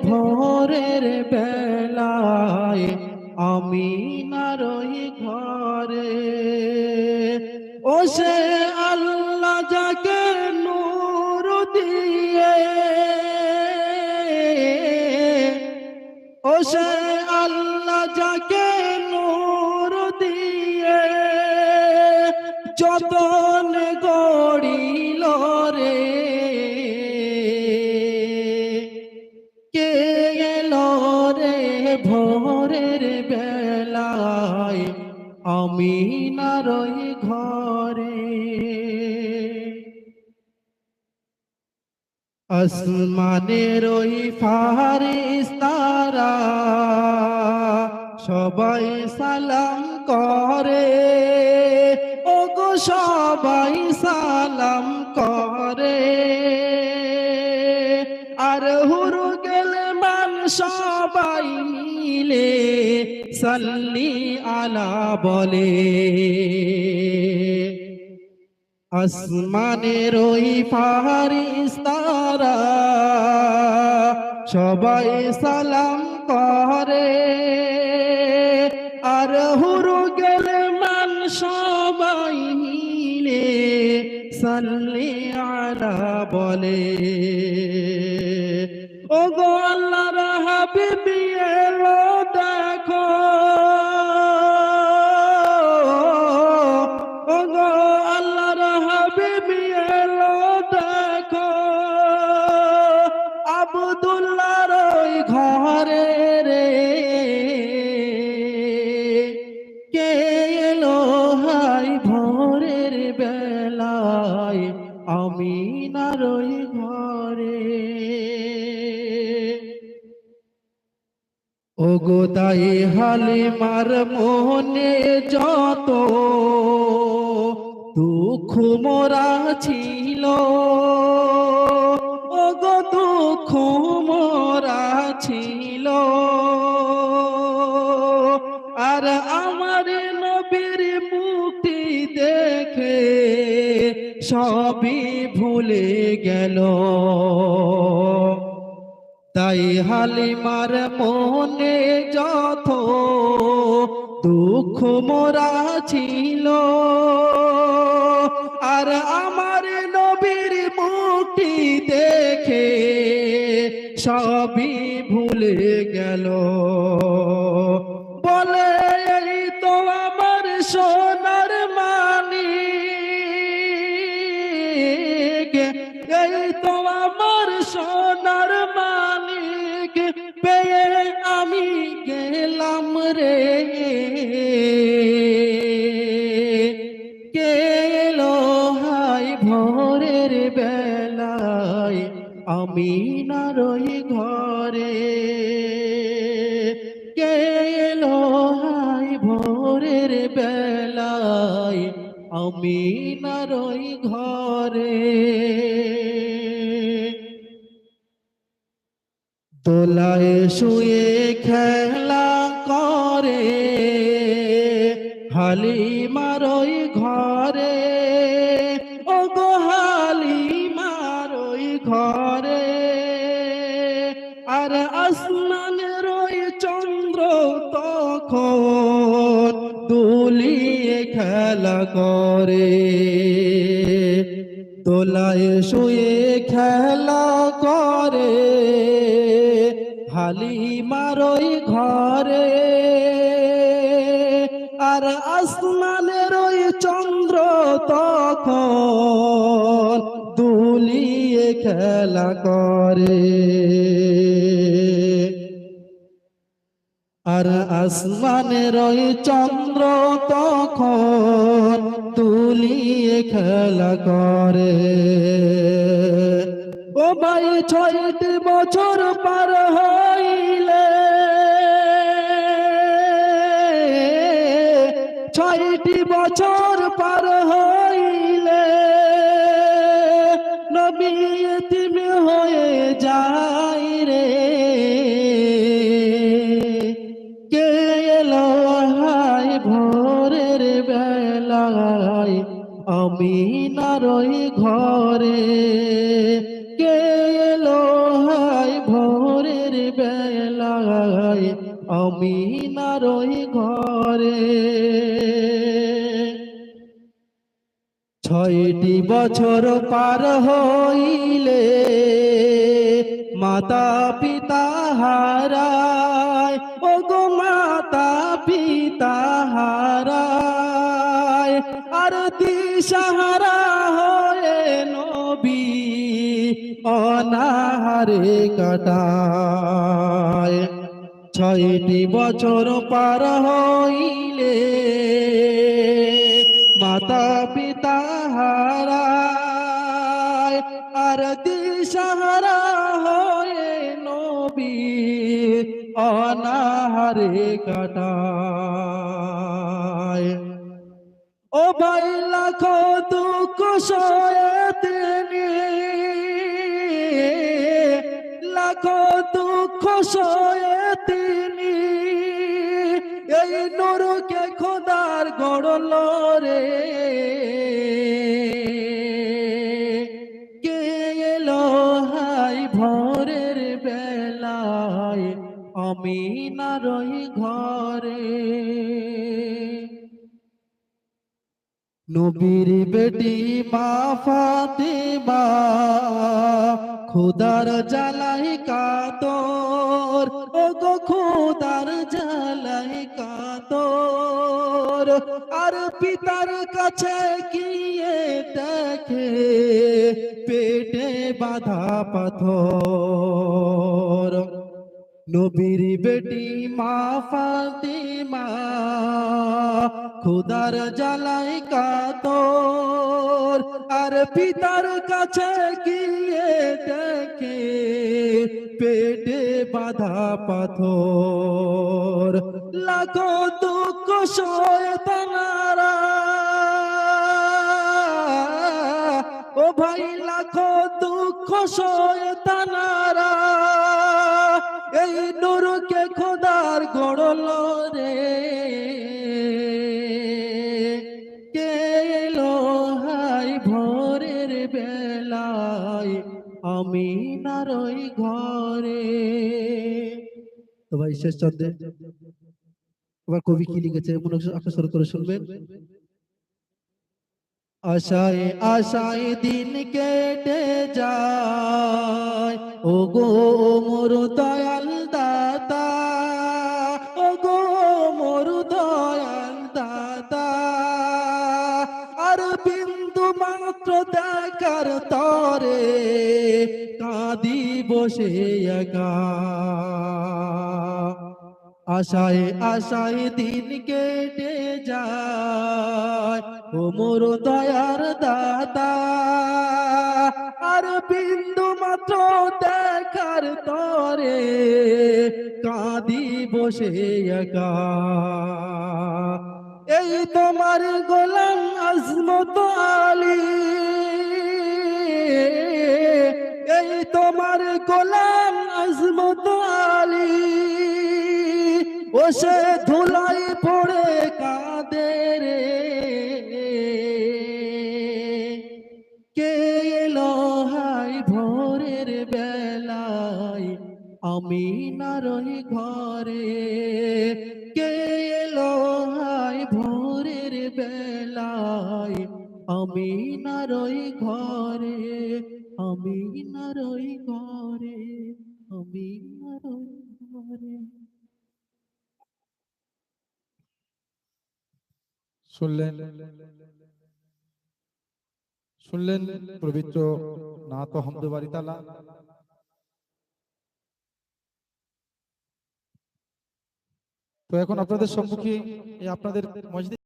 ভোরের বেলায় আমিনার ওই ঘরে ও সে আল্লাহ যাকে নূর দিয়ে ও সে আল্লাহ যাকে নূর দিয়ে যতন গড়িল রে কে এলো রে ভোরের বেলায় আমিনার ওই ঘরে আসমানের ওই ফারিস্তারা সবাই সালাম করে ওগো সবাই সালাম করে আর হুরু গেলে মান সবাই মিলে সাল্লি আলা বলে আসমানের ওই ফারিস্তারা সবাই সালাম করে আর হুরু গেলে মান সবাই মিলে সাল্লি আলা বলে ওগো আল্লাহর হাবিব এলো দেখো ওগো আল্লাহর হাবিব এলো দেখো আব্দুল্লাহর ওই ঘরে রে কে এলো হাই ভোরের বেলায় আমিনার ওই ঘরে ওগো তাই হালিমার মনে যত দুঃখ মোরা ছিল ওগো দুঃখ মোরা ছিল আর আমার নবীর মুক্তি দেখে সবই ভুলে গেল তাই হালিমার মনে যত দুঃখ মোরা ছিল আর আমার নবীর মুক্তি দেখে সবই ভুলে গেল বলে এই তো আমার সোনার মানিক এই তো আমার সোনার মানিক পেয়ে আমি গেলাম রে কে এলো হাই ভোরের বেলায় আমিনার ওই ঘরে কে এলো হাই ভোরের বেলায় আমিনার ওই ঘরে দোলায় শুয়ে খেলা করে হালিমার ওই ঘরে ওগো হালিমার ওই ঘরে আর আসমানের ওই চন্দ্র তখন দুলিয়ে খেলা করে দোলায় শুয়ে খেলা করে হালিমার ওই ঘরে আর আসমানের ওই চন্দ্র তখন দুলিয়ে খেলা করে আর আসমানের ওই চন্দ্র তখন দুলিয়ে খেলা করে ও ভাই 6টি বছর পার হইলে 6টি বছর পার হইলে নবী এতিম হয়ে যায় রে কে এলো হাই ভোরের বেলায় আমিনার ওই ঘরে কে এলো হাই ভোরের বেলায় আমিনার ওই ঘরে 6টি বছর পার হইলে মাতা পিতা হারায়, ও গো মাতা পিতা হারায়, আর দিশাহারা হয়ে নবী অনাহারে কাটায়। 6টি বছর পার হইলে মাতা পিতা হারায়, আর দিশাহারা হয়ে নবী অনাহারে কাটায়। ও ভাই লাখো দুঃখ সয়ে তিনি, লাখো দুঃখ সয়ে তিনি এই নূরকে খোদার গড়ল রে। কে এলো হাই ভোরের বেলায় আমিনার ওই ঘরে। নবীর বেটি মা ফাতেমা খোদার জ্বালাই কাতর, ও গো খোদার জ্বালাই কাতর, আর পিতার কাছে গিয়ে দেখে পেটে বাঁধা পাথর। নবীর বেটি মা ফাতেমা খোদার জ্বালাই কাতর, আর পিতার কাছে গিয়ে দেখে পেটে বাঁধা পাথর। লাখো দুঃখ সয়ে তানারা, ও ভাই লাখো দুঃখ সয়ে তানারা এই নূরকে খোদার গড়ল রে। কে এলো হাই ভোরের বেলায় আমিনার ওই ঘরে। তো ভাই শেষ চন্দ্রে এবার কবি কি লিখেছে মনে আকর্ষণ করে শুনবেন। আশায় আশায় দিন কেটে যায়, ও গো মোর দয়াল দাতা, ও গো মোর দয়াল দাতা, আর বিন্দু মাত্র দেখার তরে কাঁদি বসে একা। আশায় আশায় দিন কেটে যায়, ও মোর দয়ার দাতা, আর বিন্দু মাত্র দেখার তরে কাঁদি বসে একা। এই তোমার গোলাম আজমত আলী, এই তোমার গোলাম আজমত আলী, ও সে ধুলাই পড়ে কাঁদে রে। কে এলো হাই ভোরের বেলায় আমিনার ওই ঘরে। কে এলো হাই ভোরের বেলায় আমিনার ওই ঘরে, আমিনার ওই ঘরে, আমিনার ওই ঘরে। শুনলেন শুনলেন পবিত্র নাত হামদে বাড়ি তাআলা। তো এখন আপনাদের সম্মুখে আপনাদের মসজিদ